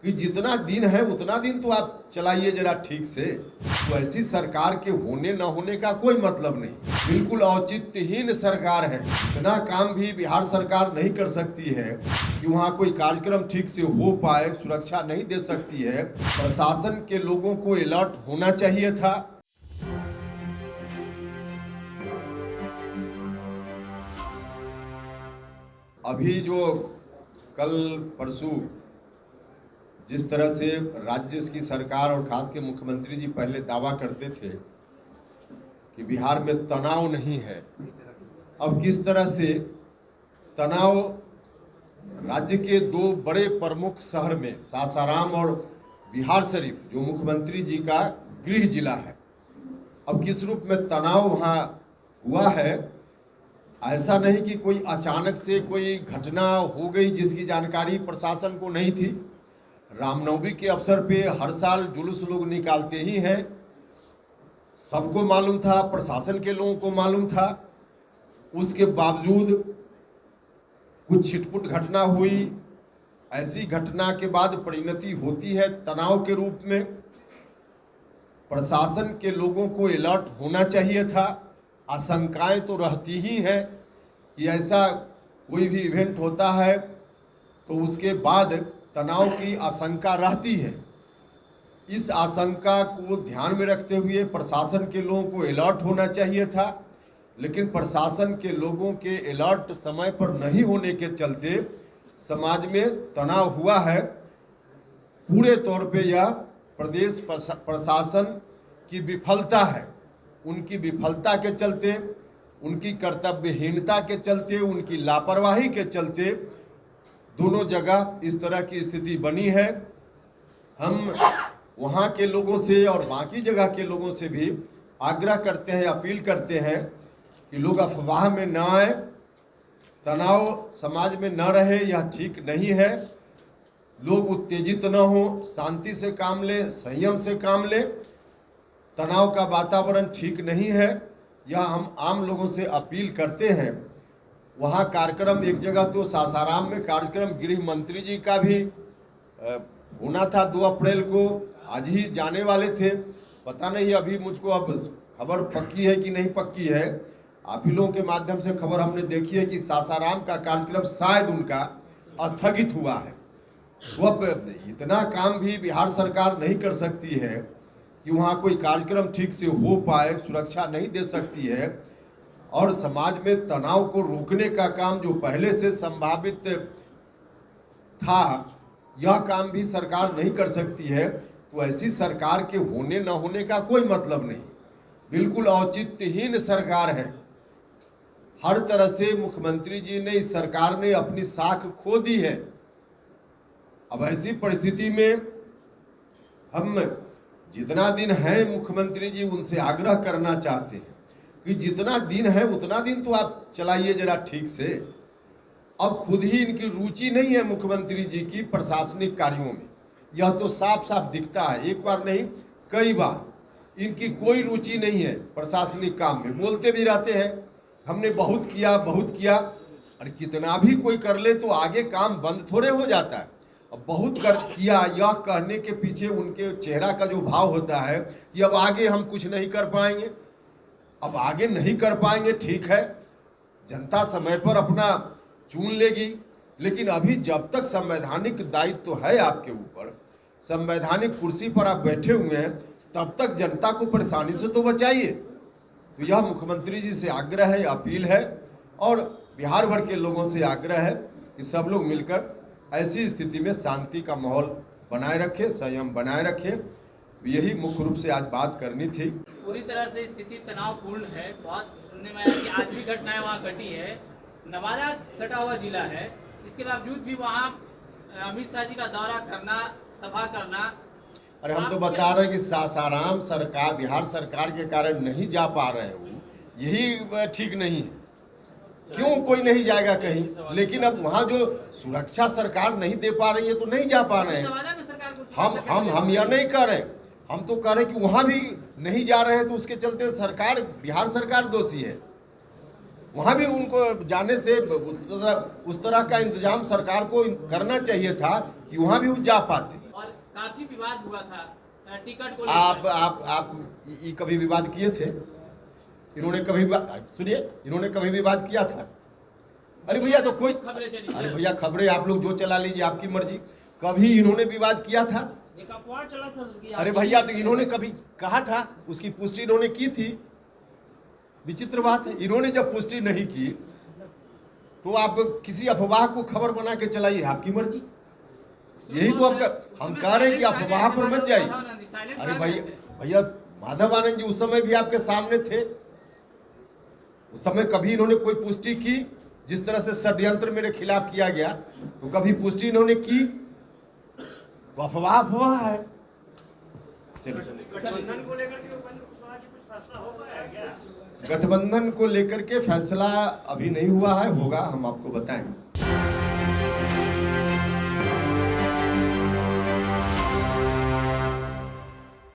कि जितना दिन है उतना दिन तो आप चलाइए जरा ठीक से। तो ऐसी सरकार के होने न होने का कोई मतलब नहीं, बिल्कुल औचित्यहीन सरकार है। इतना काम भी बिहार सरकार नहीं कर सकती है कि वहाँ कोई कार्यक्रम ठीक से हो पाए, सुरक्षा नहीं दे सकती है। प्रशासन के लोगों को अलर्ट होना चाहिए था। अभी जो कल परसों जिस तरह से राज्य की सरकार और खास के मुख्यमंत्री जी पहले दावा करते थे कि बिहार में तनाव नहीं है, अब किस तरह से तनाव राज्य के दो बड़े प्रमुख शहर में सासाराम और बिहार शरीफ जो मुख्यमंत्री जी का गृह जिला है, अब किस रूप में तनाव वहाँ हुआ है। ऐसा नहीं कि कोई अचानक से कोई घटना हो गई जिसकी जानकारी प्रशासन को नहीं थी। रामनवमी के अवसर पे हर साल जुलूस लोग निकालते ही हैं, सबको मालूम था, प्रशासन के लोगों को मालूम था। उसके बावजूद कुछ छिटपुट घटना हुई। ऐसी घटना के बाद परिणति होती है तनाव के रूप में। प्रशासन के लोगों को अलर्ट होना चाहिए था। आशंकाएं तो रहती ही हैं कि ऐसा कोई भी इवेंट होता है तो उसके बाद तनाव की आशंका रहती है। इस आशंका को ध्यान में रखते हुए प्रशासन के लोगों को अलर्ट होना चाहिए था, लेकिन प्रशासन के लोगों के अलर्ट समय पर नहीं होने के चलते समाज में तनाव हुआ है। पूरे तौर पे यह प्रदेश प्रशासन की विफलता है। उनकी विफलता के चलते, उनकी कर्तव्यहीनता के चलते, उनकी लापरवाही के चलते दोनों जगह इस तरह की स्थिति बनी है। हम वहाँ के लोगों से और बाकी जगह के लोगों से भी आग्रह करते हैं, अपील करते हैं कि लोग अफवाह में न आए, तनाव समाज में न रहे, यह ठीक नहीं है। लोग उत्तेजित न हो, शांति से काम लें, संयम से काम लें। तनाव का वातावरण ठीक नहीं है, यह हम आम लोगों से अपील करते हैं। वहाँ कार्यक्रम एक जगह तो सासाराम में कार्यक्रम गृह मंत्री जी का भी होना था 2 अप्रैल को, आज ही जाने वाले थे। पता नहीं अभी मुझको अब खबर पक्की है कि नहीं पक्की है। आप ही लोगों के माध्यम से खबर हमने देखी है कि सासाराम का कार्यक्रम शायद उनका स्थगित हुआ है। तो अब इतना काम भी बिहार सरकार नहीं कर सकती है कि वहाँ कोई कार्यक्रम ठीक से हो पाए, सुरक्षा नहीं दे सकती है। और समाज में तनाव को रोकने का काम जो पहले से संभावित था, यह काम भी सरकार नहीं कर सकती है। तो ऐसी सरकार के होने न होने का कोई मतलब नहीं, बिल्कुल औचित्यहीन सरकार है। हर तरह से मुख्यमंत्री जी ने, इस सरकार ने अपनी साख खो दी है। अब ऐसी परिस्थिति में हम जितना दिन है मुख्यमंत्री जी उनसे आग्रह करना चाहते हैं कि जितना दिन है उतना दिन तो आप चलाइए जरा ठीक से। अब खुद ही इनकी रुचि नहीं है मुख्यमंत्री जी की प्रशासनिक कार्यों में, यह तो साफ साफ दिखता है। एक बार नहीं कई बार इनकी कोई रुचि नहीं है प्रशासनिक काम में। बोलते भी रहते हैं हमने बहुत किया बहुत किया, और कितना भी कोई कर ले तो आगे काम बंद थोड़े हो जाता है। अब बहुत कर किया यह कहने के पीछे उनके चेहरा का जो भाव होता है कि अब आगे हम कुछ नहीं कर पाएंगे। अब आगे नहीं कर पाएंगे, ठीक है, जनता समय पर अपना चुन लेगी, लेकिन अभी जब तक संवैधानिक दायित्व तो है आपके ऊपर, संवैधानिक कुर्सी पर आप बैठे हुए हैं, तब तक जनता को परेशानी से तो बचाइए। तो यह मुख्यमंत्री जी से आग्रह है, अपील है, और बिहार भर के लोगों से आग्रह है कि सब लोग मिलकर ऐसी स्थिति में शांति का माहौल बनाए रखें, संयम बनाए रखें। यही मुख्य रूप से आज बात करनी थी। पूरी तरह से स्थिति तनावपूर्ण है। बहुत सुनने में आया कि आज भी घटनाएं वहाँ घटी है। नवादा सटा हुआ जिला है, इसके बावजूद भी वहाँ अमित शाह जी का दौरा करना, सभा करना। अरे हम तो बता रहे हैं कि सासाराम सरकार, बिहार सरकार के कारण नहीं जा पा रहे हो, यही ठीक नहीं है। क्यों कोई नहीं जाएगा कहीं, लेकिन अब वहाँ जो सुरक्षा सरकार नहीं दे पा रही है तो नहीं जा पा रहे हैं। हम यह नहीं कर रहे, हम तो कह रहे कि वहाँ भी नहीं जा रहे हैं तो उसके चलते सरकार, बिहार सरकार दोषी है। वहाँ भी उनको जाने से उस तरह का इंतजाम सरकार को करना चाहिए था कि वहाँ भी वो जा पाते। काफी विवाद हुआ था टिकट को आप ये कभी विवाद किए थे? इन्होंने कभी सुनिए, इन्होंने कभी विवाद किया था? अरे भैया तो कोई, खबरें चली। अरे भैया खबरें आप लोग जो चला लीजिए, आपकी मर्जी। कभी इन्होंने विवाद किया था? एक अफवाह चला था उसकी। अरे भैया तो इन्होंने कभी कहा था? उसकी पुष्टि इन्होंने की थी। विचित्र बात है, इन्होंने जब पुष्टि नहीं की तो आप किसी अफवाह को खबर बना के चलाइए, आपकी मर्जी। यही तो आपका हम कह रहे हैं कि अफवाह पर मत जाइए। अरे भैया माधव आनंद जी उस समय भी आपके सामने थे। उस समय कभी इन्होंने कोई पुष्टि की? जिस तरह से षड्यंत्र मेरे खिलाफ किया गया तो कभी पुष्टि इन्होंने की? तो अफवाह है। गठबंधन को लेकर के उपेंद्र कुशवाहा जी कुछ फैसला हो पाया क्या? गठबंधन को लेकर के फैसला अभी नहीं हुआ है, होगा, हम आपको बताएंगे।